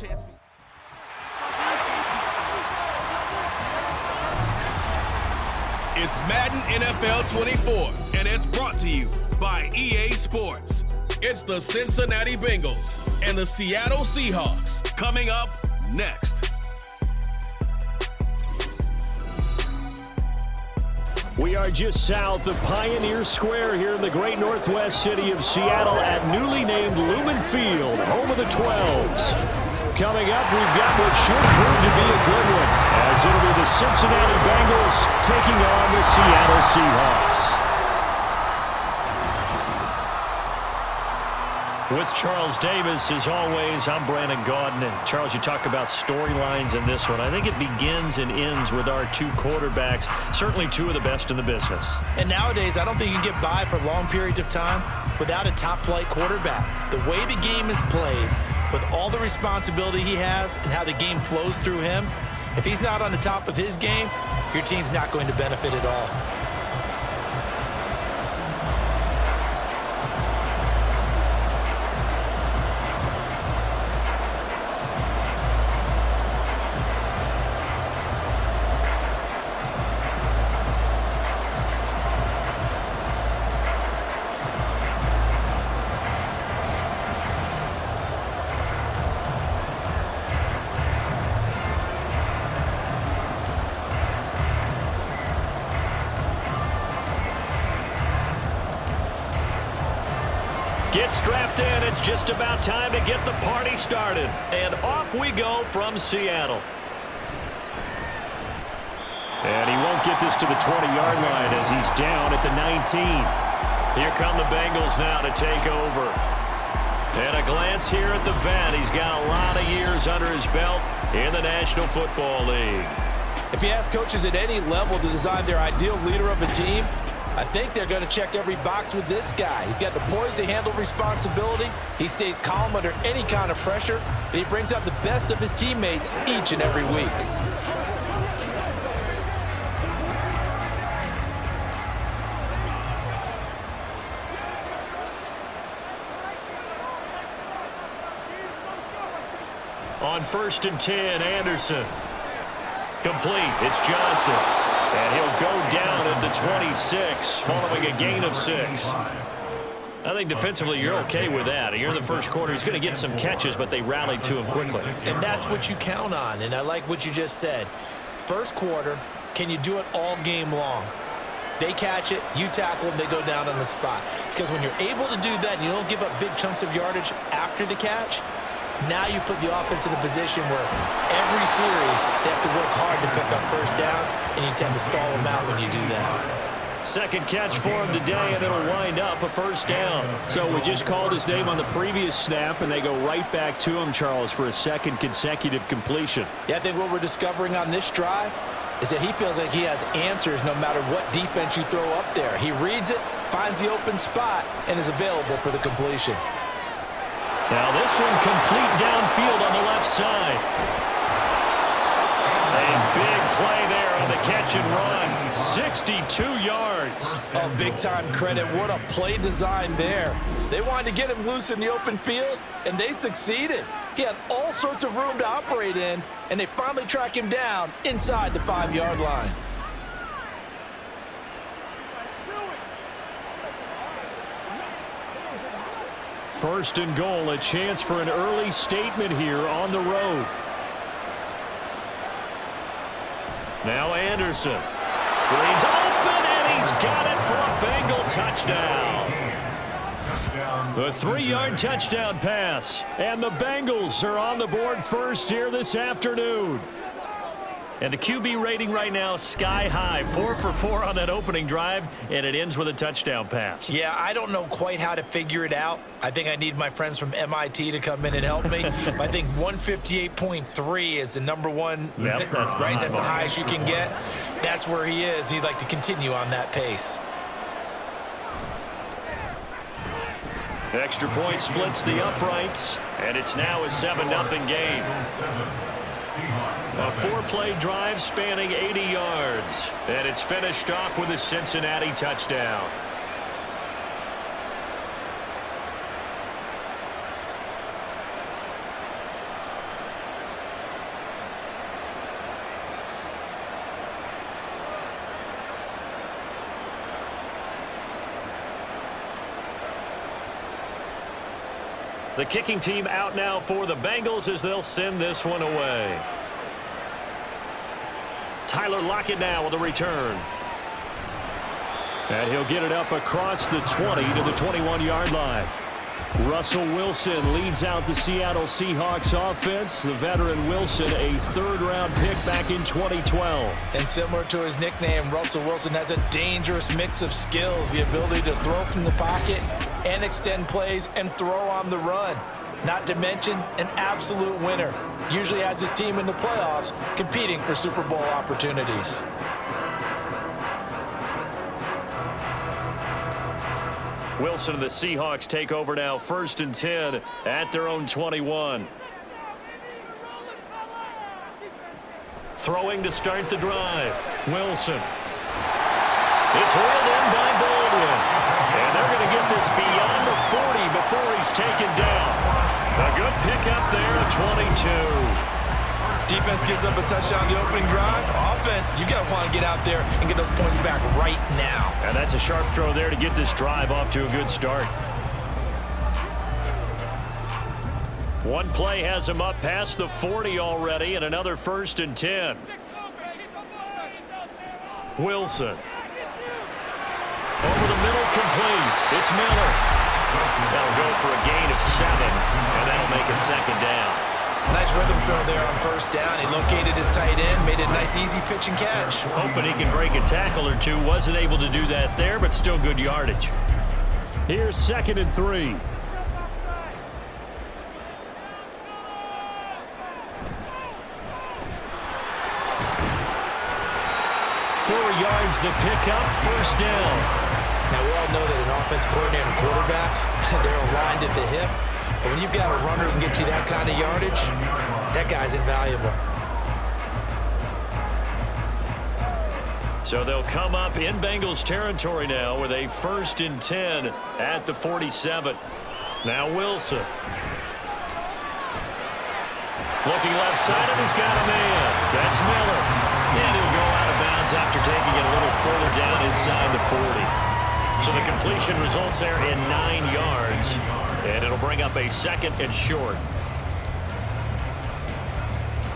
chance for you. It's Madden NFL 24, and it's brought to you by EA Sports. It's the Cincinnati Bengals and the Seattle Seahawks coming up next. We are just south of Pioneer Square here in the great northwest city of Seattle at newly named Lumen Field, home of the 12s. Coming up, we've got what should prove to be a good one, as it'll be the Cincinnati Bengals taking on the Seattle Seahawks. With Charles Davis, as always, I'm Brandon Gaudin. And Charles, you talk about storylines in this one. I think it begins and ends with our two quarterbacks, certainly two of the best in the business. And nowadays, I don't think you can get by for long periods of time without a top-flight quarterback. The way the game is played, with all the responsibility he has and how the game flows through him, if he's not on the top of his game, your team's not going to benefit at all. Get strapped in. It's just about time to get the party started. And off we go from Seattle. And he won't get this to the 20-yard line as he's down at the 19. Here come the Bengals now to take over. And a glance here at the vet. He's got a lot of years under his belt in the National Football League. If you ask coaches at any level to design their ideal leader of a team, I think they're going to check every box with this guy. He's got the poise to handle responsibility. He stays calm under any kind of pressure, and he brings out the best of his teammates each and every week. On 1st and 10, Anderson. Complete. It's Johnson. And he'll go down at the 26 following a gain of 6. I think defensively you're okay with that. Here in the first quarter, he's going to get some catches, but they rallied to him quickly. And that's what you count on, and I like what you just said. First quarter, can you do it all game long? They catch it, you tackle them, they go down on the spot. Because when you're able to do that and you don't give up big chunks of yardage after the catch, now you put the offense in a position where every series they have to work hard to pick up first downs, and you tend to stall them out when you do that. Second catch for him today, and it'll wind up a first down. So we just called his name on the previous snap, and they go right back to him, Charles, for a second consecutive completion. Yeah, I think what we're discovering on this drive is that he feels like he has answers no matter what defense you throw up there. He reads it, finds the open spot, and is available for the completion. Now this one complete downfield on the left side. A big play there on the catch and run. 62 yards. Oh, big-time credit. What a play design there. They wanted to get him loose in the open field, and they succeeded. He had all sorts of room to operate in, and they finally track him down inside the 5-yard line. First and goal, a chance for an early statement here on the road. Now Anderson. Green's open, and he's got it for a Bengal touchdown. A 3-yard touchdown pass. And the Bengals are on the board first here this afternoon. And the QB rating right now, sky high. 4 for 4 on that opening drive, and it ends with a touchdown pass. Yeah, I don't know quite how to figure it out. I think I need my friends from MIT to come in and help me. I think 158.3 is the number one. Yep, that's right. That's the highest you can get. That's where he is. He'd like to continue on that pace. Extra point splits the uprights, and it's now a 7-0 game. A 4-play drive spanning 80 yards, and it's finished off with a Cincinnati touchdown. The kicking team out now for the Bengals as they'll send this one away. Tyler Lockett now with a return. And he'll get it up across the 20 to the 21-yard line. Russell Wilson leads out the Seattle Seahawks offense. The veteran Wilson, a third-round pick back in 2012. And similar to his nickname, Russell Wilson has a dangerous mix of skills, the ability to throw from the pocket and extend plays and throw on the run. Not to mention an absolute winner. Usually has his team in the playoffs competing for Super Bowl opportunities. Wilson and the Seahawks take over now, 1st and 10 at their own 21. Throwing to start the drive. Wilson. It's reeled in by Baldwin. And they're going to get this beyond the 40 before he's taken down. A good pickup there at 22. Defense gives up a touchdown the opening drive. Offense, you got to want to get out there and get those points back right now. And that's a sharp throw there to get this drive off to a good start. One play has him up past the 40 already, and another 1st and 10. Wilson. Over the middle, complete. It's Miller. That'll go for a gain of 7, and that'll make it 2nd down. Nice rhythm throw there on 1st down. He located his tight end, made it a nice, easy pitch and catch. Hoping he can break a tackle or two. Wasn't able to do that there, but still good yardage. Here's 2nd and 3. Yards the pickup, 1st down. Now, we all know that an offense coordinator and quarterback, they're aligned at the hip. But when you've got a runner who can get you that kind of yardage, that guy's invaluable. So they'll come up in Bengals territory now with a 1st and 10 at the 47. Now Wilson. Looking left side, and he's got a man. That's Miller. And he'll go out of bounds after taking it a little further down inside the 40. So the completion results there in 9 yards. And it'll bring up a 2nd and short.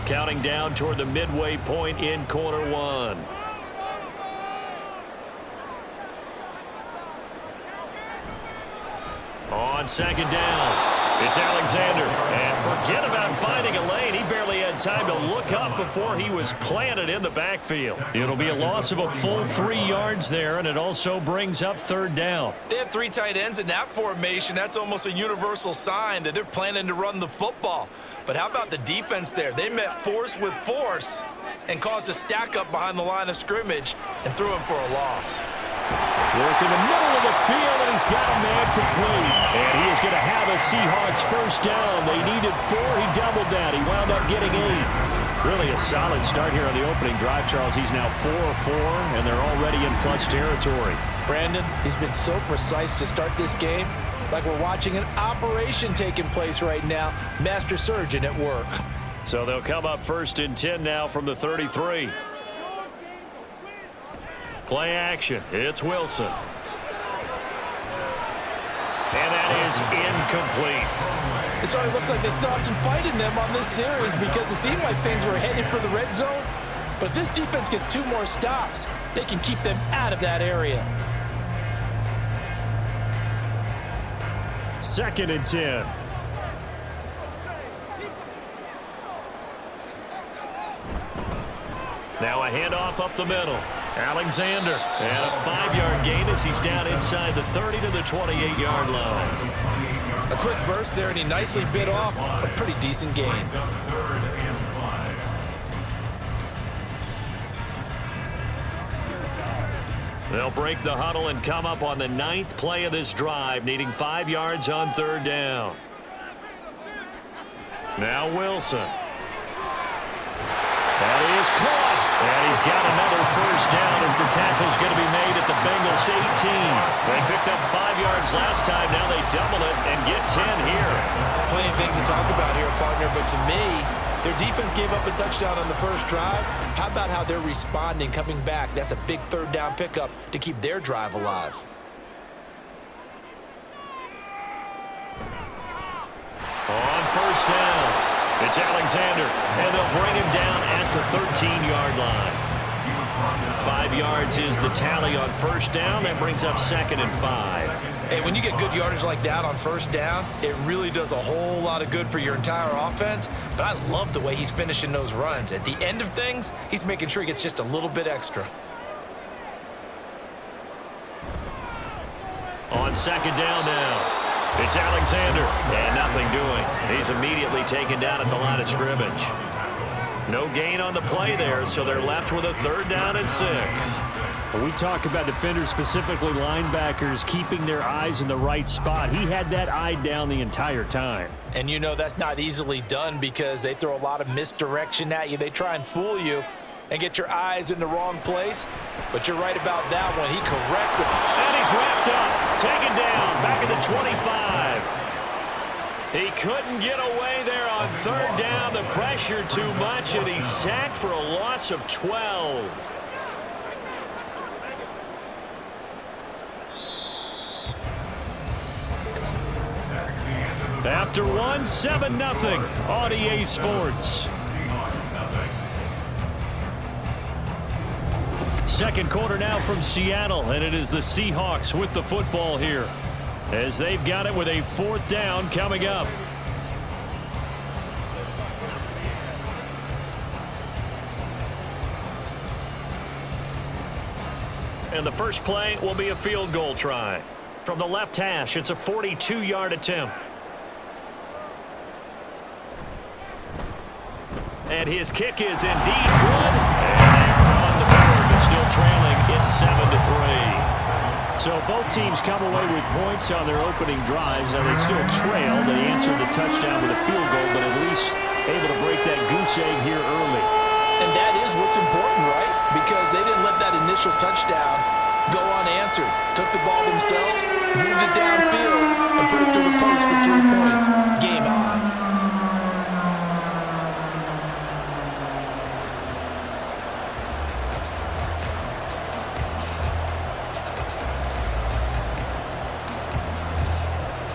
Counting down toward the midway point in quarter 1. On 2nd down. It's Alexander, and forget about finding a lane. He barely had time to look up before he was planted in the backfield. It'll be a loss of a full 3 yards there, and it also brings up 3rd down. They have 3 tight ends in that formation. That's almost a universal sign that they're planning to run the football. But how about the defense there? They met force with force and caused a stack up behind the line of scrimmage and threw him for a loss. Work in the middle of the field, and he's got a man complete. And he is going to have a Seahawks 1st down. They needed 4. He doubled that. He wound up getting 8. Really a solid start here on the opening drive, Charles. He's now 4 of 4, and they're already in plus territory. Brandon, he's been so precise to start this game, like we're watching an operation taking place right now. Master surgeon at work. So they'll come up 1st and 10 now from the 33. Play action. It's Wilson. And that is incomplete. It already looks like they still have some fight in them on this series because it seemed like things were headed for the red zone. But if this defense gets 2 more stops, they can keep them out of that area. 2nd and 10. Now a handoff up the middle. Alexander, and a 5-yard gain as he's down inside the 30 to the 28-yard line. A quick burst there, and he nicely bit off a pretty decent gain. They'll break the huddle and come up on the 9th play of this drive, needing 5 yards on 3rd down. Now Wilson. That is caught. And he's got another 1st down as the tackle's going to be made at the Bengals 18. They picked up 5 yards last time. Now they double it and get 10 here. Plenty of things to talk about here, partner, but to me, their defense gave up a touchdown on the 1st drive. How about how they're responding, coming back? That's a big 3rd down pickup to keep their drive alive. It's Alexander, and they'll bring him down at the 13-yard line. 5 yards is the tally on first down. That brings up 2nd and 5. Hey, when you get good yardage like that on first down, it really does a whole lot of good for your entire offense. But I love the way he's finishing those runs. At the end of things, he's making sure he gets just a little bit extra. On 2nd down now, it's Alexander, and nothing doing. He's immediately taken down at the line of scrimmage. No gain on the play there, so they're left with a 3rd down and 6. When we talk about defenders, specifically linebackers, keeping their eyes in the right spot, he had that eye down the entire time. And you know that's not easily done because they throw a lot of misdirection at you. They try and fool you and get your eyes in the wrong place. But you're right about that one. He corrected. And he's wrapped up, taken down, back at the 25. He couldn't get away there on 3rd down. The pressure too much, and he's sacked for a loss of 12. After 7-0 on EA Sports. Second quarter now from Seattle, and it is the Seahawks with the football here, as they've got it with a 4th down coming up. And the first play will be a field goal try. From the left hash, it's a 42-yard attempt. And his kick is indeed good. And on the board, but still trailing. It's 7-3. So both teams come away with points on their opening drives. Now they still trail. They answered the touchdown with a field goal, but at least able to break that goose egg here early. And that is what's important, right? Because they didn't let that initial touchdown go unanswered. Took the ball themselves, moved it downfield, and put it through the post for 3 points. Game on.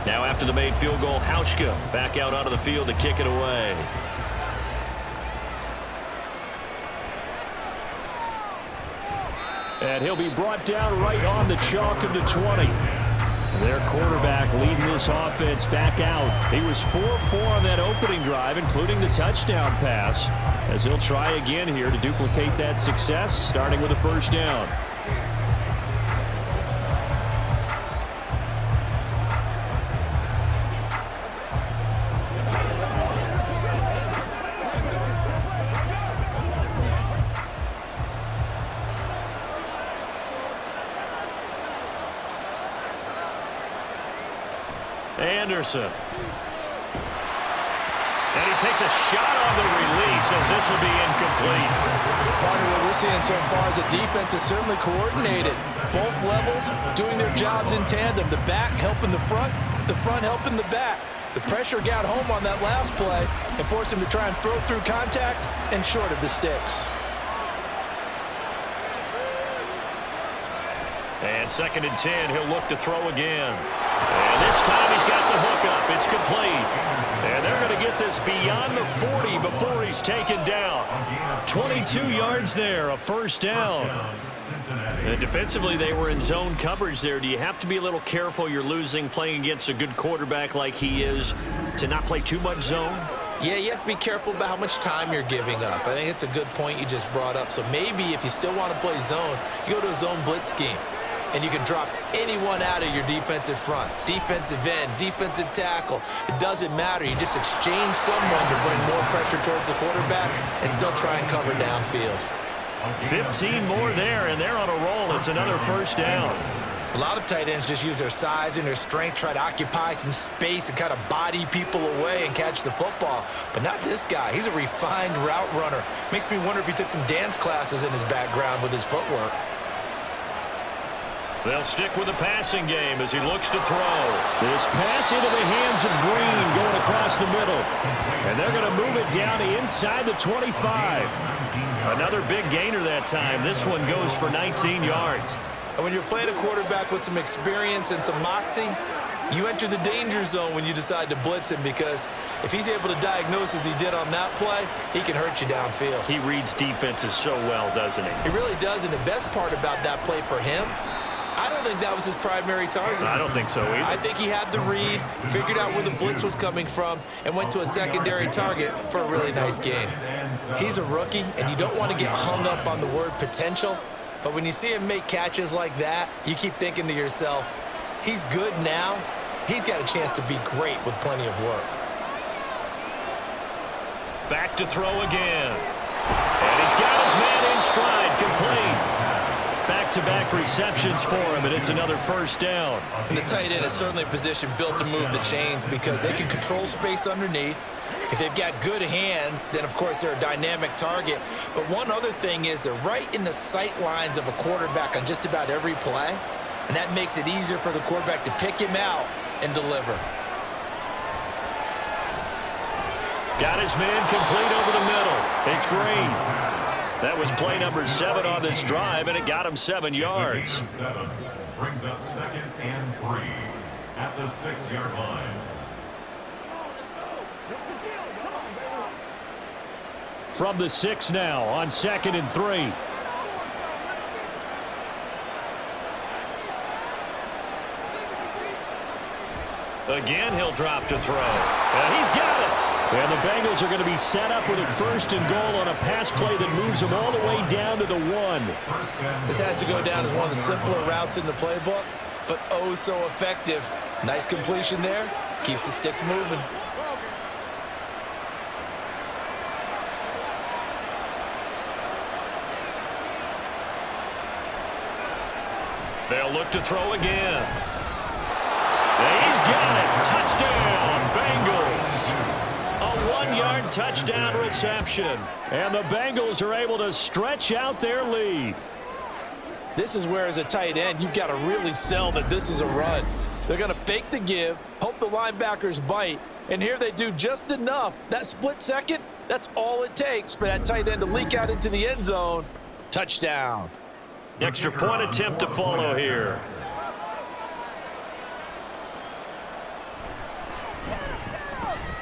Now after the made field goal, Hauschka back out onto the field to kick it away. And he'll be brought down right on the chalk of the 20. Their quarterback leading this offense back out. He was 4-4 on that opening drive, including the touchdown pass, as he'll try again here to duplicate that success, starting with a 1st down. Anderson. And he takes a shot on the release as this will be incomplete. Partner, what we're seeing so far is the defense is certainly coordinated. Both levels doing their jobs in tandem. The back helping the front helping the back. The pressure got home on that last play and forced him to try and throw through contact and short of the sticks. And 2nd and 10, he'll look to throw again. And this time he's got the hook up. It's complete. And they're going to get this beyond the 40 before he's taken down. 22 yards there, a 1st down. And defensively, they were in zone coverage there. Do you have to be a little careful? You're losing playing against a good quarterback like he is to not play too much zone? Yeah, you have to be careful about how much time you're giving up. I think it's a good point you just brought up. So maybe if you still want to play zone, you go to a zone blitz scheme. And you can drop anyone out of your defensive front. Defensive end, defensive tackle. It doesn't matter. You just exchange someone to bring more pressure towards the quarterback and still try and cover downfield. 15 more there, and they're on a roll. It's another 1st down. A lot of tight ends just use their size and their strength, try to occupy some space and kind of body people away and catch the football. But not this guy. He's a refined route runner. Makes me wonder if he took some dance classes in his background with his footwork. They'll stick with the passing game as he looks to throw. This pass into the hands of Green going across the middle. And they're going to move it down to inside the 25. Another big gainer that time. This one goes for 19 yards. And when you're playing a quarterback with some experience and some moxie, You enter the danger zone when you decide to blitz him, because if he's able to diagnose as he did on that play, he can hurt you downfield. He reads defenses so well, doesn't he? He really does, and the best part about that play for him, I don't think that was his primary target. I don't think so either. I think he had the read, figured out where the blitz was coming from, and went to a secondary target for a really nice gain. He's a rookie, and you don't want to get hung up on the word potential, but when you see him make catches like that, you keep thinking to yourself, he's good now. He's got a chance to be great with plenty of work. Back to throw again. And he's got his man in stride, complete. Back-to-back receptions for him, and it's another first down. And the tight end is certainly a position built to move the chains because they can control space underneath. If they've got good hands, then of course they're a dynamic target. But one other thing is they're right in the sight lines of a quarterback on just about every play, and that makes it easier for the quarterback to pick him out and deliver. Got his man complete over the middle. It's Green. That was play number 7 on this drive, and it got him 7 yards. Brings up 2nd and 3 at the 6-yard line. From the 6 now on 2nd and 3. Again, he'll drop to throw. And he's got it. And the Bengals are going to be set up with a 1st and goal on a pass play that moves them all the way down to the 1. This has to go down as one of the simpler routes in the playbook, but oh so effective. Nice completion there. Keeps the sticks moving. They'll look to throw again. And he's got it. Touchdown, Bengals. A 1-yard touchdown reception. And the Bengals are able to stretch out their lead. This is where, as a tight end, you've got to really sell that this is a run. They're going to fake the give, hope the linebackers bite, and here they do just enough. That split second, that's all it takes for that tight end to leak out into the end zone. Touchdown. Extra point attempt to follow here.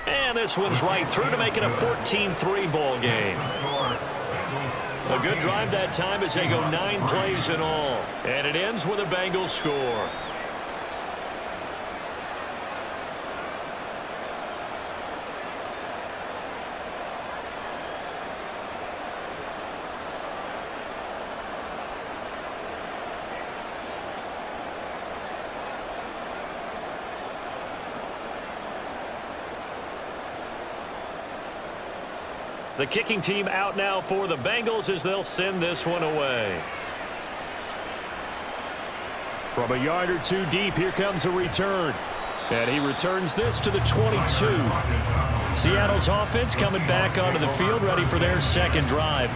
And this one's right through to make it a 14-3 ball game. A good drive that time as they go 9 plays in all. And it ends with a Bengals score. The kicking team out now for the Bengals as they'll send this one away. From a yard or 2 deep, here comes a return. And he returns this to the 22. Seattle's offense coming back onto the field, ready for their 2nd drive.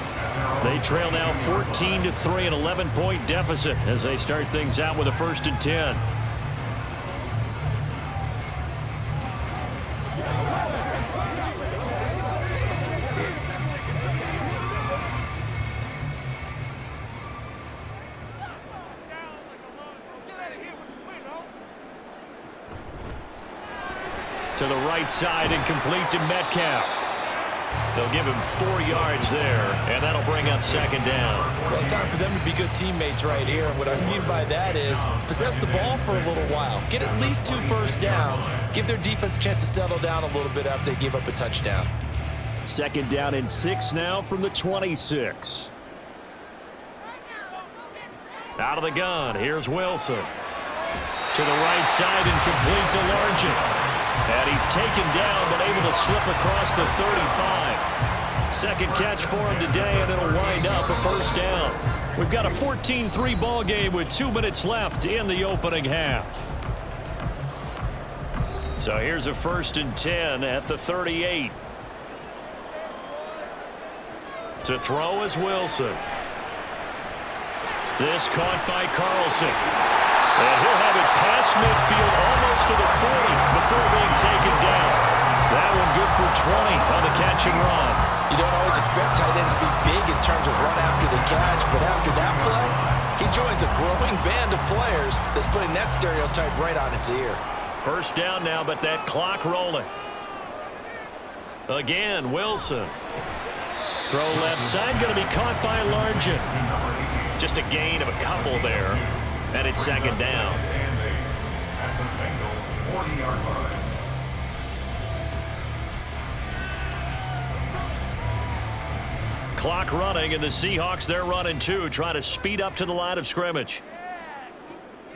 They trail now 14-3, an 11-point deficit as they start things out with a 1st and 10. To the right side and complete to Metcalf. They'll give him 4 yards there, and that'll bring up 2nd down. Well, it's time for them to be good teammates right here. And what I mean by that is possess the ball for a little while. Get at least 2 first downs. Give their defense a chance to settle down a little bit after they give up a touchdown. 2nd down and 6 now from the 26. Out of the gun, here's Wilson. To the right side and complete to Largent. And he's taken down, but able to slip across the 35. 2nd catch for him today, and it'll wind up a 1st down. We've got a 14-3 ball game with 2 minutes left in the opening half. So here's a 1st and 10 at the 38. To throw is Wilson. This caught by Carlson. And he'll have it past midfield almost to the 40 before being taken down. That one good for 20 on the catching run. You don't always expect tight ends to be big in terms of run after the catch, but after that play, he joins a growing band of players that's putting that stereotype right on its ear. First down now, but that clock rolling. Again, Wilson. Throw left side, going to be caught by Largent. Just a gain of a couple there. And it's second down. At the Bengals 40-yard line. Clock running, and the Seahawks, they're running too, trying to speed up to the line of scrimmage.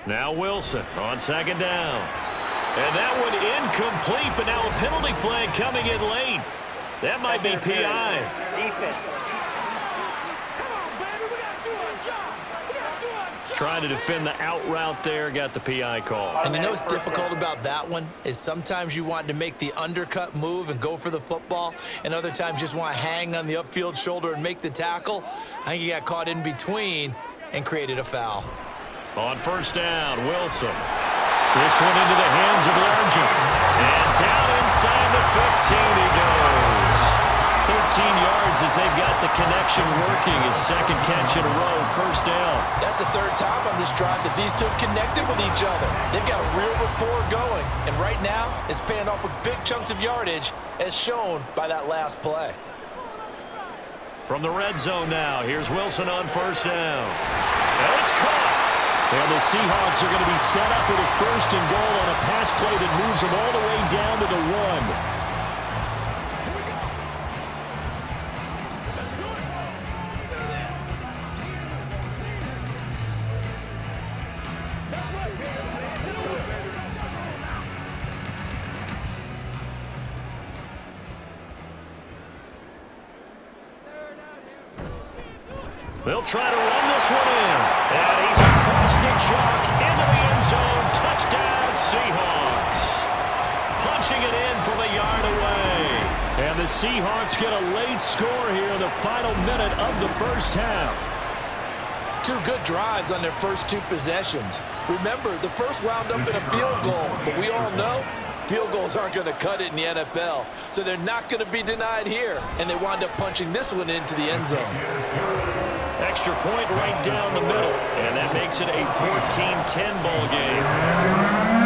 Now Wilson on second down. And that one incomplete, but now a penalty flag coming in late. That might be PI. Trying to defend the out route there, got the PI call. And you know what's difficult about that one is sometimes you want to make the undercut move and go for the football, and other times just want to hang on the upfield shoulder and make the tackle. I think he got caught in between and created a foul. On first down, Wilson. This one into the hands of Largent. And down inside the 15 he goes. 13 yards as they've got the connection working. His second catch in a row, first down. That's the third time on this drive that these two have connected with each other. They've got a real rapport going. And right now, it's paying off with big chunks of yardage, as shown by that last play. From the red zone now, here's Wilson on first down. And it's caught. And the Seahawks are going to be set up with a first and goal on a pass play that moves them all the way down to the 1. They'll try to run this one in. And he's across the chalk into the end zone. Touchdown, Seahawks. Punching it in from a yard away. And the Seahawks get a late score here in the final minute of the first half. Two good drives on their first two possessions. Remember, the first wound up in a field goal, but we all know field goals aren't going to cut it in the NFL, so they're not going to be denied here, and they wind up punching this one into the end zone. Extra point right down the middle, and that makes it a 14-10 ball game.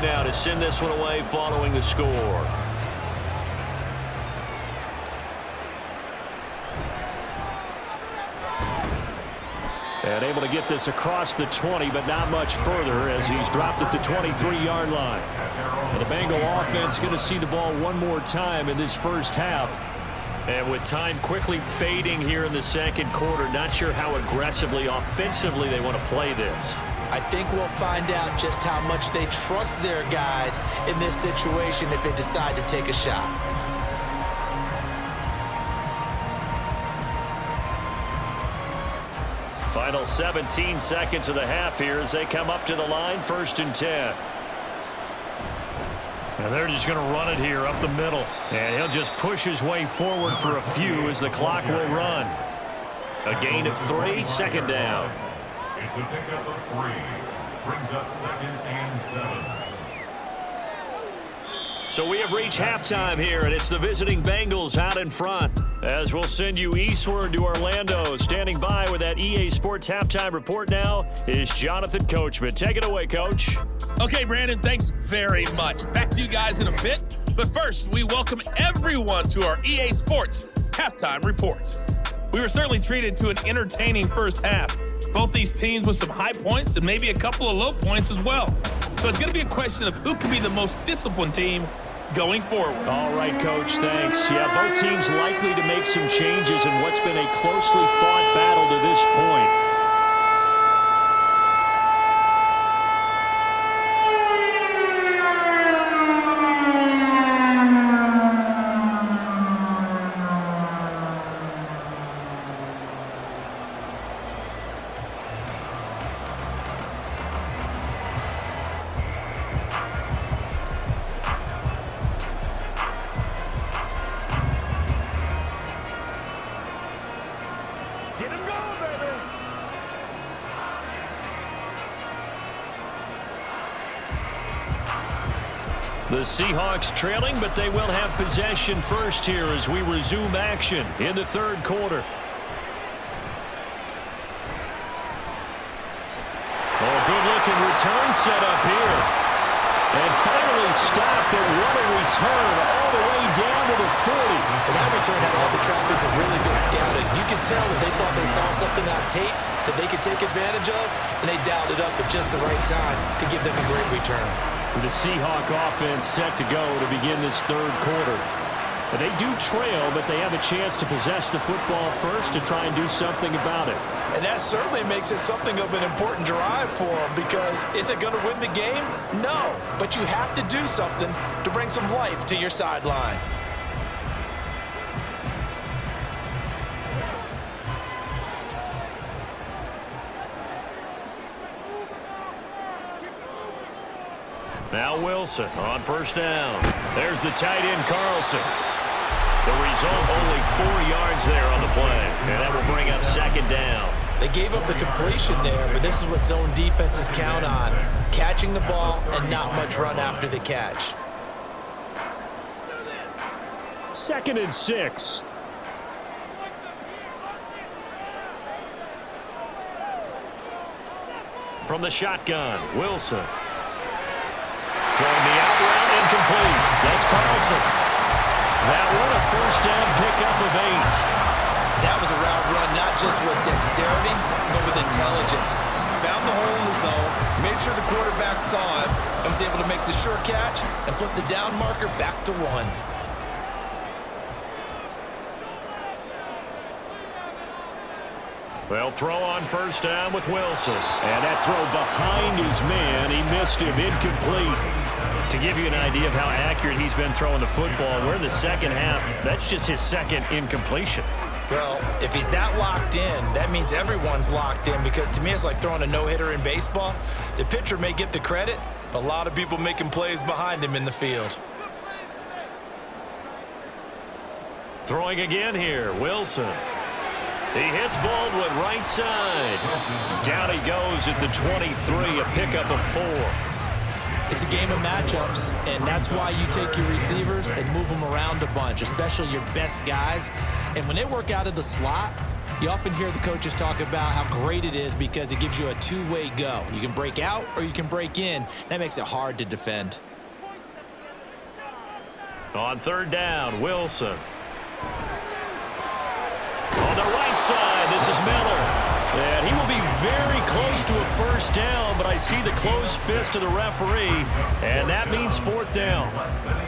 Now to send this one away following the score. And able to get this across the 20, but not much further as he's dropped at the 23-yard line. And the Bengal offense going to see the ball one more time in this first half. And with time quickly fading here in the second quarter, not sure how aggressively, offensively they want to play this. I think we'll find out just how much they trust their guys in this situation if they decide to take a shot. Final 17 seconds of the half here as they come up to the line, 1st and 10. And they're just going to run it here up the middle. And he'll just push his way forward for a few as the clock will run. A gain of 3, second down. It's a pickup of 3. Brings up 2nd and 7. So we have reached halftime here, and it's the visiting Bengals out in front. As we'll send you eastward to Orlando. Standing by with that EA Sports halftime report now is Jonathan Coachman. Take it away, Coach. Okay, Brandon, thanks very much. Back to you guys in a bit. But first, we welcome everyone to our EA Sports halftime report. We were certainly treated to an entertaining first half. Both these teams with some high points and maybe a couple of low points as well. So it's going to be a question of who can be the most disciplined team going forward. All right, Coach, thanks. Yeah, both teams likely to make some changes in what's been a closely fought battle to this point. The Seahawks trailing, but they will have possession first here as we resume action in the third quarter. Oh, good-looking return set up here. And finally stopped, but what a return all the way down to the 40. And that return had all the trappings of really good scouting. You could tell that they thought they saw something on tape that they could take advantage of, and they dialed it up at just the right time to give them a great return. The Seahawk offense set to go to begin this third quarter. But they do trail, but they have a chance to possess the football first to try and do something about it. And that certainly makes it something of an important drive for them, because is it going to win the game? No, but you have to do something to bring some life to your sideline. Now Wilson on first down. There's the tight end, Carlson. The result, only 4 yards there on the play. And that will bring up second down. They gave up the completion there, but this is what zone defenses count on. Catching the ball and not much run after the catch. 2nd and 6. From the shotgun, Wilson. Throwing the out route, incomplete. That's Carlson. That one a first down pickup of 8. That was a route run not just with dexterity, but with intelligence. Found the hole in the zone, made sure the quarterback saw him, and was able to make the sure catch and flip the down marker back to 1. They'll throw on first down with Wilson. And that throw behind his man, he missed him, incomplete. To give you an idea of how accurate he's been throwing the football, we're in the second half. That's just his second incompletion. Well, if he's that locked in, that means everyone's locked in, because to me it's like throwing a no-hitter in baseball. The pitcher may get the credit, but a lot of people making plays behind him in the field. Throwing again here, Wilson. He hits Baldwin right side. Down he goes at the 23, a pickup of 4. It's a game of matchups, and that's why you take your receivers and move them around a bunch, especially your best guys. And when they work out of the slot, you often hear the coaches talk about how great it is because it gives you a two-way go. You can break out or you can break in. That makes it hard to defend. On third down, Wilson. On the right side, this is Miller. And he will be very close to a first down, but I see the closed fist of the referee, and that means 4th down.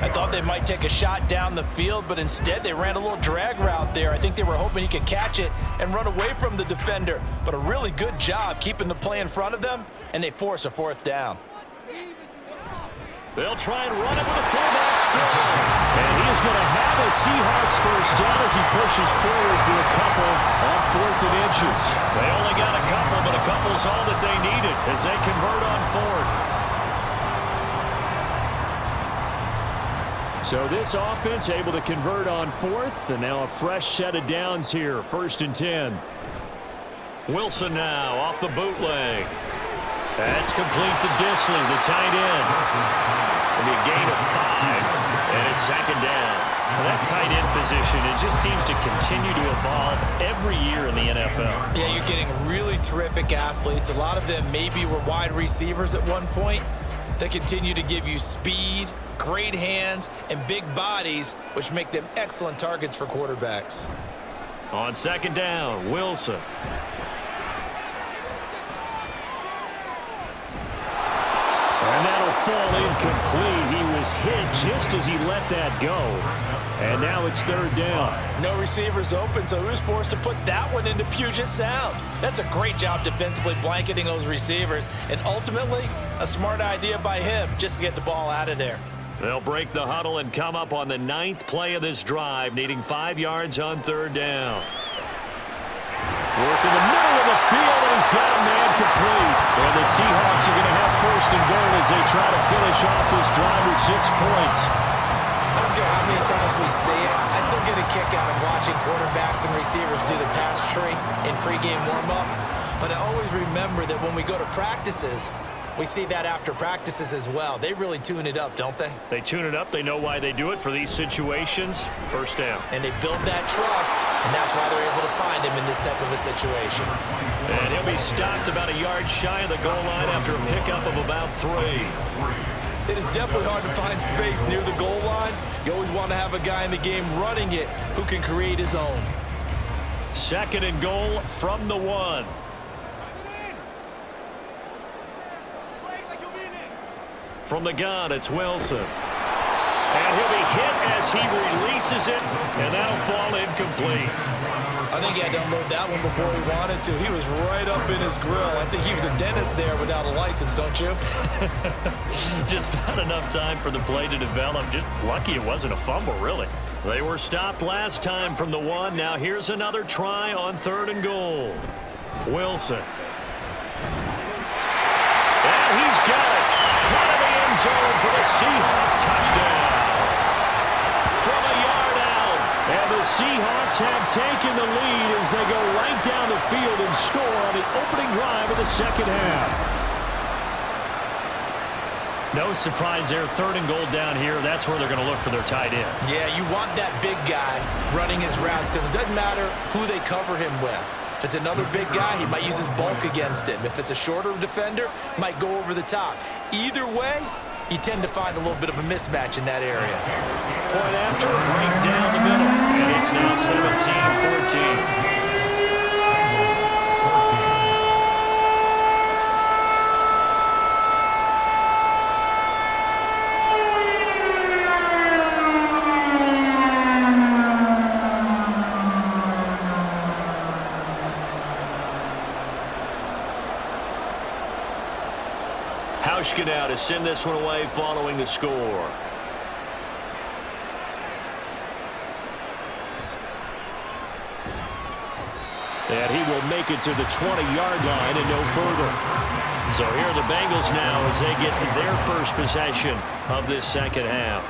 I thought they might take a shot down the field, but instead they ran a little drag route there. I think they were hoping he could catch it and run away from the defender, but a really good job keeping the play in front of them, and they force a 4th down. They'll try and run it with a fullback strong. And he is going to have a Seahawks first down as he pushes forward for a couple on 4th and inches. They only got a couple, but a couple's all that they needed as they convert on 4th. So this offense able to convert on 4th, and now a fresh set of downs here, 1st and 10. Wilson now off the bootleg. That's complete to Disley, the tight end. It'll be a gain of 5, and it's 2nd down. Well, that tight end position, it just seems to continue to evolve every year in the NFL. Yeah, you're getting really terrific athletes. A lot of them maybe were wide receivers at one point. They continue to give you speed, great hands, and big bodies, which make them excellent targets for quarterbacks. On 2nd down, Wilson. And that'll fall incomplete. He was hit just as he let that go. And now it's 3rd down. No receivers open, so he was forced to put that one into Puget Sound. That's a great job defensively blanketing those receivers. And ultimately, a smart idea by him just to get the ball out of there. They'll break the huddle and come up on the 9th play of this drive, needing 5 yards on 3rd down. Work in the middle of the field, and he's got a man complete. And the Seahawks are going to have 1st and goal as they try to finish off this drive with 6 points. I don't care how many times we see it, I still get a kick out of watching quarterbacks and receivers do the pass tree in pregame warm-up. But I always remember that when we go to practices, We see that after practices as well. They really tune it up, don't they? They tune it up. They know why they do it for these situations. First down. And they build that trust, and that's why they're able to find him in this type of a situation. And he'll be stopped about a yard shy of the goal line after a pickup of about 3. It is definitely hard to find space near the goal line. You always want to have a guy in the game running it who can create his own. 2nd and goal from the 1. From the gun, it's Wilson. And he'll be hit as he releases it, and that'll fall incomplete. I think he had to unload that one before he wanted to. He was right up in his grill. I think he was a dentist there without a license, don't you? Just not enough time for the play to develop. Just lucky it wasn't a fumble, really. They were stopped last time from the 1. Now here's another try on 3rd and goal. Wilson. And he's got it. Caught in the end zone for the Seahawks touchdown. From a yard out. And the Seahawks have taken the lead as they go right down the field and score on the opening drive of the second half. No surprise there. 3rd and goal down here. That's where they're going to look for their tight end. Yeah, you want that big guy running his routes because it doesn't matter who they cover him with. If it's another big guy, he might use his bulk against him. If it's a shorter defender, might go over the top. Either way, you tend to find a little bit of a mismatch in that area. Point after, right down the middle. And it's now 17-14. Now to send this one away following the score. And he will make it to the 20-yard line and no further. So here are the Bengals now as they get their first possession of this second half.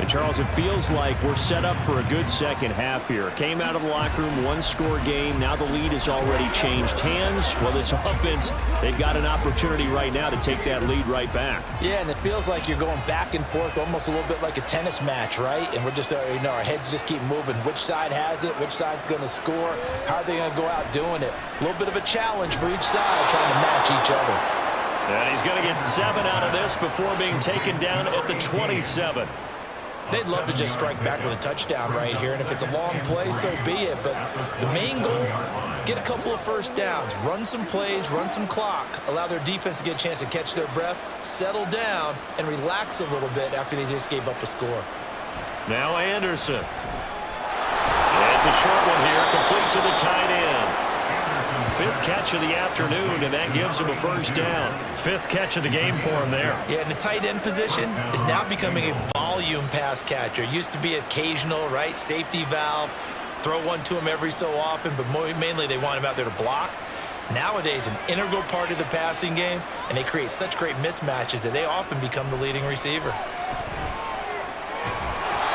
And Charles, it feels like we're set up for a good second half here. Came out of the locker room, 1-score game. Now the lead has already changed hands. Well, this offense, they've got an opportunity right now to take that lead right back. Yeah, and it feels like you're going back and forth, almost a little bit like a tennis match, right? And we're just, our heads just keep moving. Which side has it? Which side's going to score? How are they going to go out doing it? A little bit of a challenge for each side, trying to match each other. And he's going to get 7 out of this before being taken down at the 27. They'd love to just strike back with a touchdown right here, and if it's a long play, so be it. But the main goal, get a couple of first downs, run some plays, run some clock, allow their defense to get a chance to catch their breath, settle down, and relax a little bit after they just gave up a score. Now Anderson. It's a short one here, complete to the tight end. 5th catch of the afternoon, and that gives him a first down. 5th catch of the game for him there. Yeah, and the tight end position is now becoming a volume pass catcher. Used to be occasional, right? Safety valve, throw one to him every so often, but mainly they want him out there to block. Nowadays, an integral part of the passing game, and they create such great mismatches that they often become the leading receiver.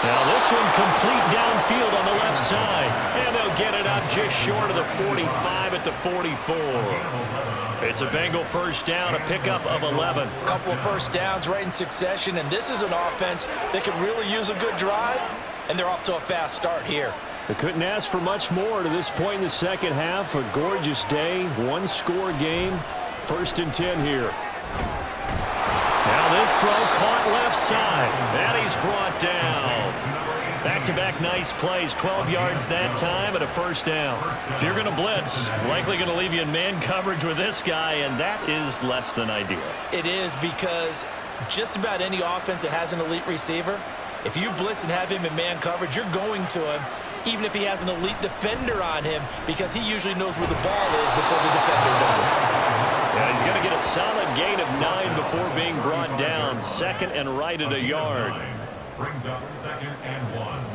Now this one complete downfield on the left side. And they'll get it up just short of the 45 at the 44. It's a Bengal first down, a pickup of 11. A couple of first downs right in succession, and this is an offense that can really use a good drive, and they're off to a fast start here. They couldn't ask for much more to this point in the second half. A gorgeous day, 1-score game. 1st and 10 here. Now this throw caught left side. That he's brought down. Back-to-back nice plays, 12 yards that time and a first down. If you're going to blitz, likely going to leave you in man coverage with this guy, and that is less than ideal. It is, because just about any offense that has an elite receiver, if you blitz and have him in man coverage, you're going to him, even if he has an elite defender on him, because he usually knows where the ball is before the defender does. Yeah, he's going to get a solid gain of 9 before being brought down. 2nd and right at a yard. Brings up 2nd and 1.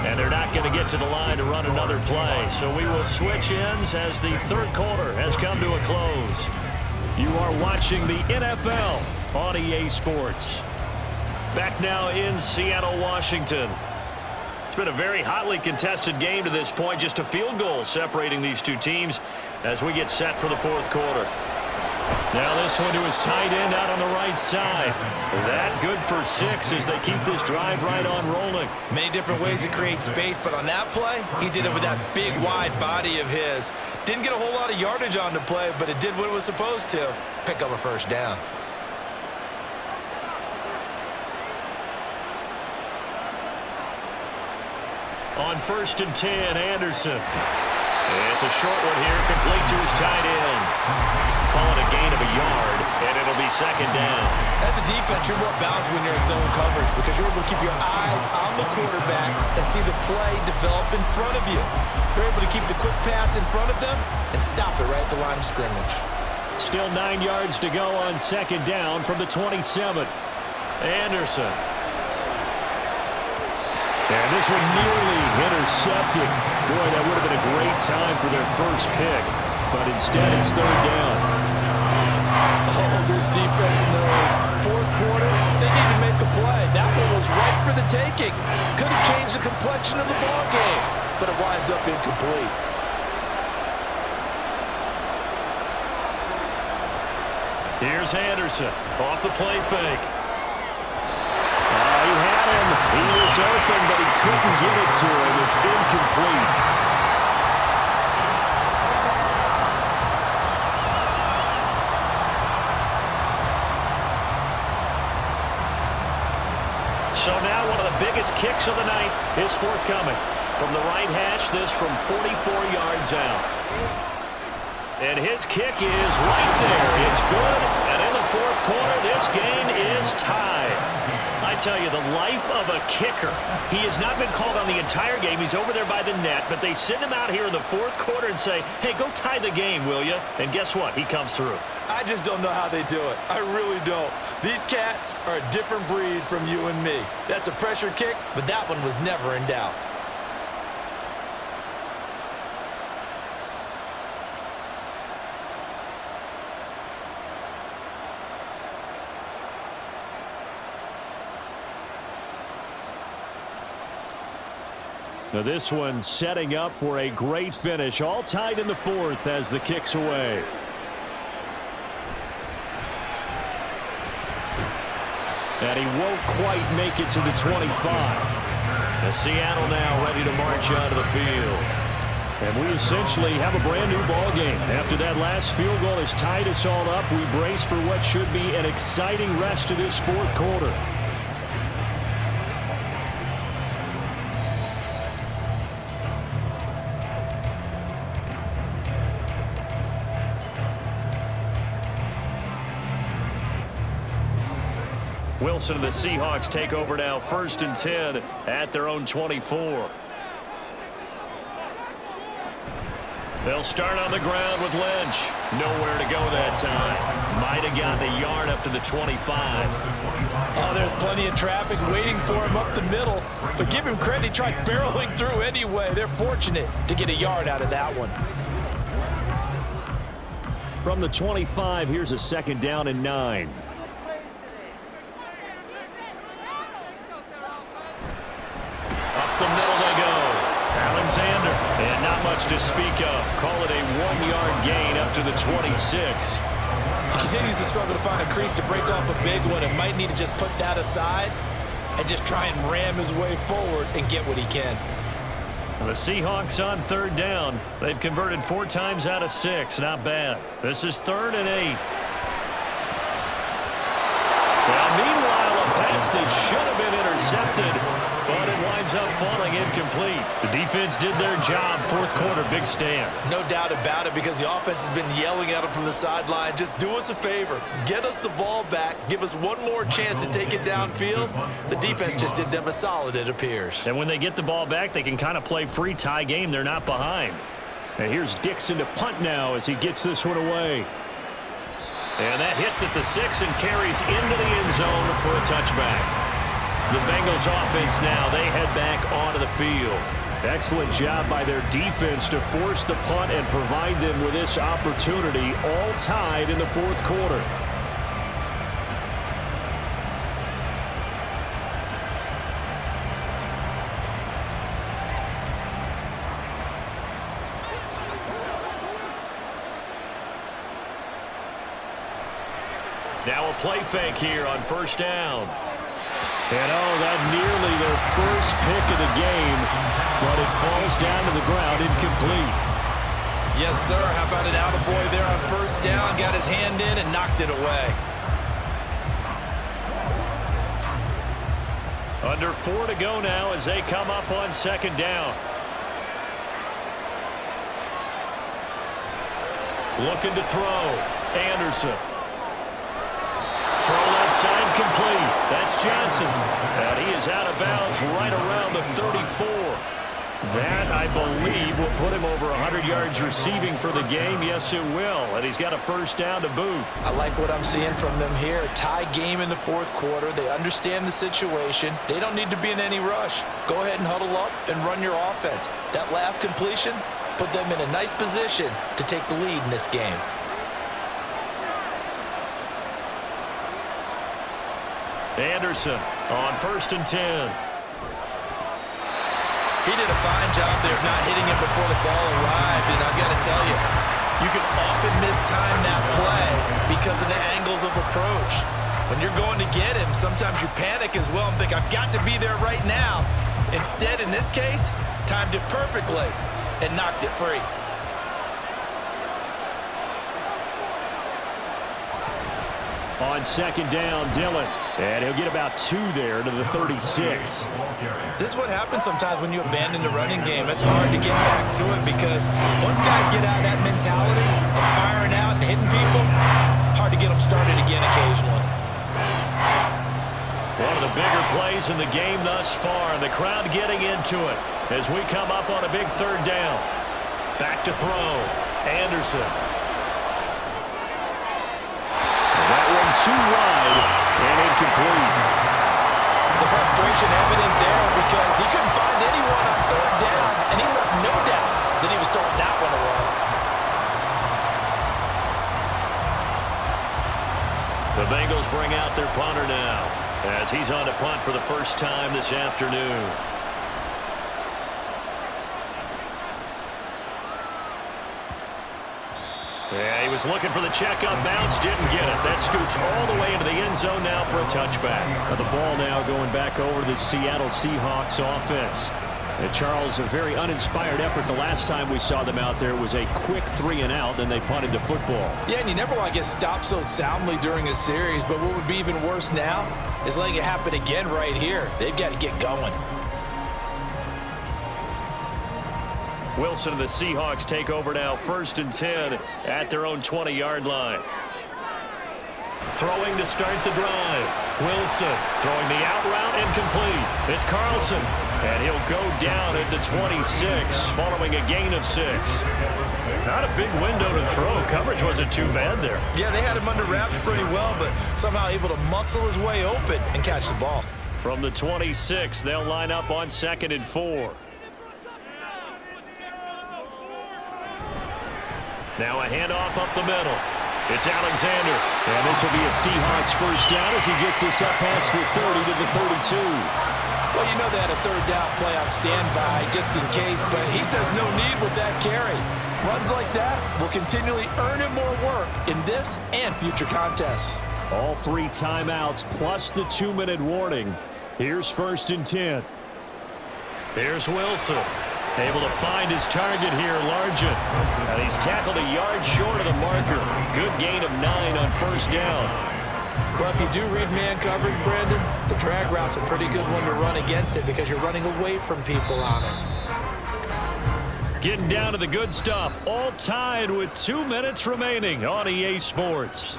And they're not going to get to the line to run another play. So we will switch ends as the 3rd quarter has come to a close. You are watching the NFL on EA Sports. Back now in Seattle, Washington. It's been a very hotly contested game to this point. Just a field goal separating these two teams as we get set for the fourth quarter. Now this one to his tight end out on the right side. That good for 6 as they keep this drive right on rolling. Many different ways to create space, but on that play, he did it with that big, wide body of his. Didn't get a whole lot of yardage on the play, but it did what it was supposed to. Pick up a first down. On 1st and 10, Anderson. It's a short one here, complete to his tight end. Call it a gain of a yard, and it'll be second down. As a defense, you're more balanced when you're in zone coverage because you're able to keep your eyes on the quarterback and see the play develop in front of you. You're able to keep the quick pass in front of them and stop it right at the line of scrimmage. Still 9 yards to go on second down from the 27. Anderson. And this one nearly intercepted. Boy, that would have been a great time for their first pick. But instead, it's third down. Oh, this defense knows. Fourth quarter, they need to make a play. That one was right for the taking. Could have changed the complexion of the ball game, but it winds up incomplete. Here's Anderson off the play fake. He had him. He was open, but he couldn't get it to him. It's incomplete. So now one of the biggest kicks of the night is forthcoming. From the right hash, this from 44 yards out. And his kick is right there. It's good. And in the fourth quarter, this game is tied. I tell you, the life of a kicker. He has not been called on the entire game. He's over there by the net, but they send him out here in the fourth quarter and say, hey, go tie the game, will you? And guess what? He comes through. I just don't know how they do it. I really don't. These cats are a different breed from you and me. That's a pressure kick, but that one was never in doubt. Now this one setting up for a great finish. All tied in the fourth as the kick's away. And he won't quite make it to the 25. And Seattle now ready to march out of the field. And we essentially have a brand new ball game. After that last field goal has tied us all up, we brace for what should be an exciting rest of this fourth quarter. Wilson and the Seahawks take over now, 1st and 10 at their own 24. They'll start on the ground with Lynch. Nowhere to go that time. Might have gotten a yard up to the 25. Oh, there's plenty of traffic waiting for him up the middle. But give him credit, he tried barreling through anyway. They're fortunate to get a yard out of that one. From the 25, here's a 2nd down and 9. Up the middle they go. Alexander. And not much to speak of. Call it a 1-yard gain up to the 26. He continues to struggle to find a crease to break off a big one and might need to just put that aside and just try and ram his way forward and get what he can. The Seahawks on 3rd down. They've converted 4 times out of 6. Not bad. This is 3rd and 8. Well, meanwhile, a pass that should have been intercepted, but it winds up falling incomplete. The defense did their job. 4th quarter, big stand. No doubt about it, because the offense has been yelling at him from the sideline. Just do us a favor. Get us the ball back. Give us one more chance to take it downfield. The defense just did them a solid, it appears. And when they get the ball back, they can kind of play free tie game. They're not behind. And here's Dixon to punt now as he gets this one away. And that hits at the 6 and carries into the end zone for a touchback. The Bengals offense now, they head back onto the field. Excellent job by their defense to force the punt and provide them with this opportunity, all tied in the 4th quarter. Now a play fake here on first down. And that nearly their first pick of the game, but it falls down to the ground incomplete. Yes, sir. How about an attaboy there on first down? Got his hand in and knocked it away. Under 4 to go now as they come up on second down. Looking to throw. Anderson. Throw left side complete. That's Johnson. And he is out of bounds right around the 34. That, I believe, will put him over 100 yards receiving for the game. Yes, it will. And he's got a first down to boot. I like what I'm seeing from them here. A tie game in the fourth quarter. They understand the situation. They don't need to be in any rush. Go ahead and huddle up and run your offense. That last completion put them in a nice position to take the lead in this game. Anderson on 1st and 10. He did a fine job there of not hitting it before the ball arrived, and I've got to tell you, you can often mistime that play because of the angles of approach. When you're going to get him, sometimes you panic as well and think, I've got to be there right now. Instead, in this case, timed it perfectly and knocked it free. On second down, Dillon. And he'll get about 2 there to the 36. This is what happens sometimes when you abandon the running game. It's hard to get back to it because once guys get out of that mentality of firing out and hitting people, hard to get them started again occasionally. One of the bigger plays in the game thus far. The crowd getting into it as we come up on a big 3rd down. Back to throw. Anderson. That one too wide and incomplete. The frustration evident there because he couldn't find anyone on 3rd down, and he left no doubt that he was throwing that one away. The Bengals bring out their punter now as he's on to punt for the first time this afternoon. Yeah, he was looking for the checkup bounce, didn't get it. That scoots all the way into the end zone now for a touchback. The ball now going back over to the Seattle Seahawks offense. And Charles, a very uninspired effort the last time we saw them out there was a quick 3 and out, then they punted the football. Yeah, and you never want to get stopped so soundly during a series, but what would be even worse now is letting it happen again right here. They've got to get going. Wilson and the Seahawks take over now 1st and 10 at their own 20-yard line. Throwing to start the drive. Wilson throwing the out route incomplete. It's Carlson. And he'll go down at the 26 following a gain of 6. Not a big window to throw. Coverage wasn't too bad there. Yeah, they had him under wraps pretty well, but somehow able to muscle his way open and catch the ball. From the 26, they'll line up on 2nd and 4. Now a handoff up the middle. It's Alexander. And this will be a Seahawks first down as he gets this up past the 30 to the 32. Well, you know they had a 3rd down play on standby just in case, but he says no need with that carry. Runs like that will continually earn him more work in this and future contests. All 3 timeouts plus the 2-minute warning. Here's 1st and 10. Here's Wilson. Able to find his target here, Largent. And he's tackled a yard short of the marker. Good gain of 9 on 1st down. Well, if you do read man coverage, Brandon, the drag route's a pretty good one to run against it because you're running away from people on it. Getting down to the good stuff. All tied with 2 minutes remaining on EA Sports.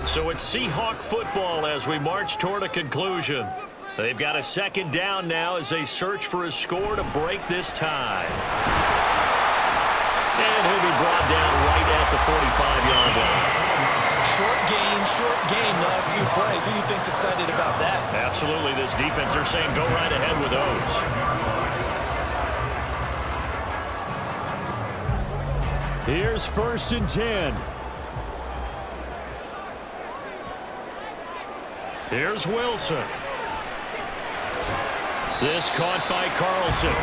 So it's Seahawk football as we march toward a conclusion. They've got a 2nd down now as they search for a score to break this tie. And he'll be brought down right at the 45-yard line. Short gain the last 2 plays. Who do you think's excited about that? Absolutely. This defense, they're saying go right ahead with those. Here's 1st and 10. Here's Wilson. This caught by Carlson.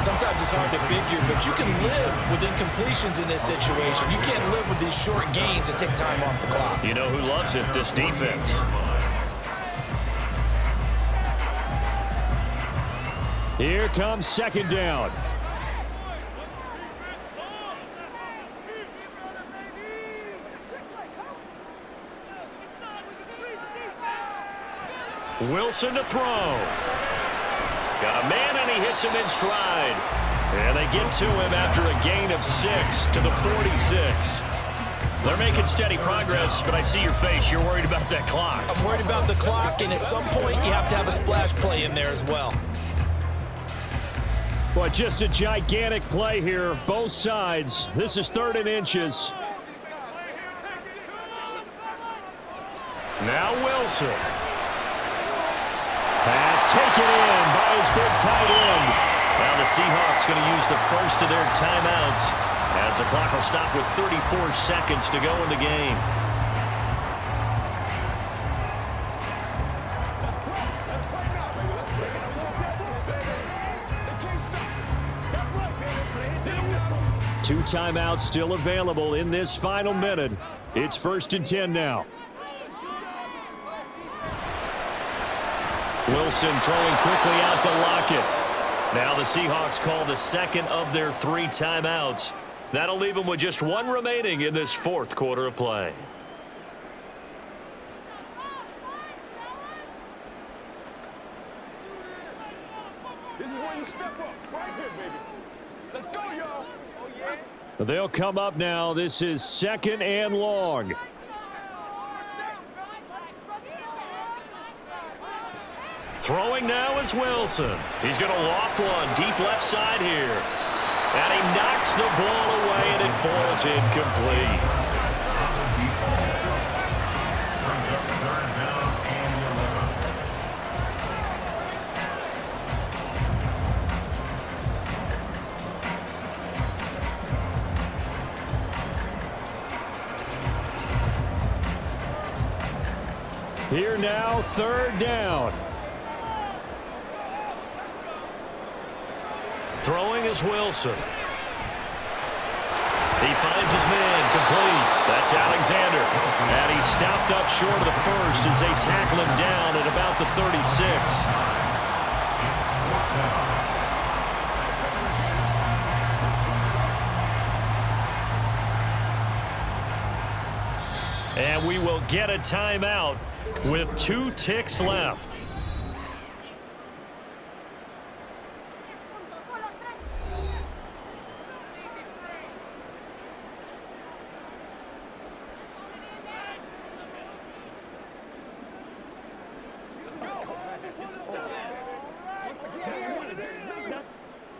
Sometimes it's hard to figure, but you can live with incompletions in this situation. You can't live with these short gains and take time off the clock. You know who loves it? This defense. Here comes second down. Wilson to throw. Got a man, and he hits him in stride. And they get to him after a gain of 6 to the 46. They're making steady progress, but I see your face. You're worried about that clock. I'm worried about the clock, and at some point, you have to have a splash play in there as well. Boy, just a gigantic play here, both sides. This is 3rd and inches. Now Wilson. Pass taken in by his big tight end. Now the Seahawks going to use the first of their timeouts as the clock will stop with 34 seconds to go in the game. Two timeouts still available in this final minute. It's 1st and 10 now. Wilson throwing quickly out to Lockett. Now the Seahawks call the second of their 3 timeouts. That'll leave them with just 1 remaining in this 4th quarter of play. This is where you step up. Right here, baby. Let's go, y'all. Oh, yeah. They'll come up now. This is 2nd and long. Throwing now is Wilson. He's going to loft one deep left side here. And he knocks the ball away, and it falls incomplete. Here now, 3rd down. Throwing is Wilson. He finds his man, complete. That's Alexander. And he's stopped up short of the first as they tackle him down at about the 36. And we will get a timeout with 2 ticks left.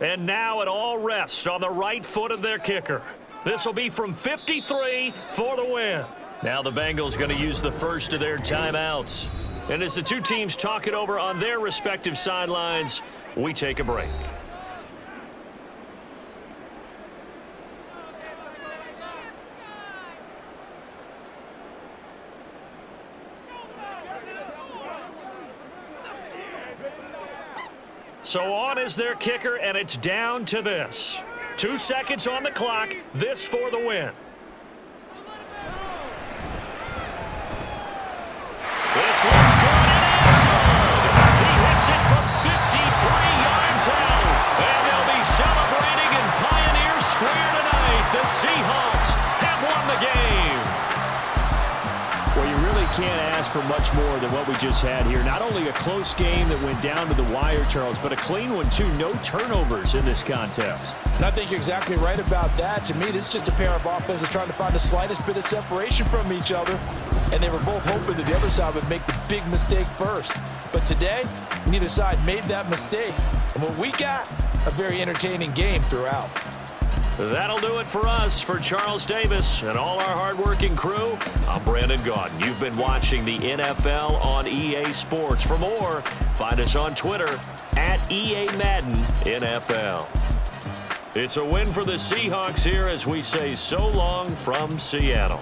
And now it all rests on the right foot of their kicker. This will be from 53 for the win. Now the Bengals going to use the first of their timeouts. And as the 2 teams talk it over on their respective sidelines, we take a break. So on is their kicker, and it's down to this. 2 seconds on the clock. This for the win. This looks good, and it is good. He hits it from 53 yards out. And they'll be celebrating in Pioneer Square tonight. The Seahawks have won the game. Well, you really can't ask for much more than what we just had here. Not only a close game that went down to the wire, Charles, but a clean one, too. No turnovers in this contest. And I think you're exactly right about that. To me, this is just a pair of offenses trying to find the slightest bit of separation from each other. And they were both hoping that the other side would make the big mistake first. But today, neither side made that mistake. And what we got, a very entertaining game throughout. That'll do it for us. For Charles Davis and all our hardworking crew, I'm Brandon Gaudin. You've been watching the NFL on EA Sports. For more, find us on Twitter at EA Madden NFL. It's a win for the Seahawks here as we say so long from Seattle.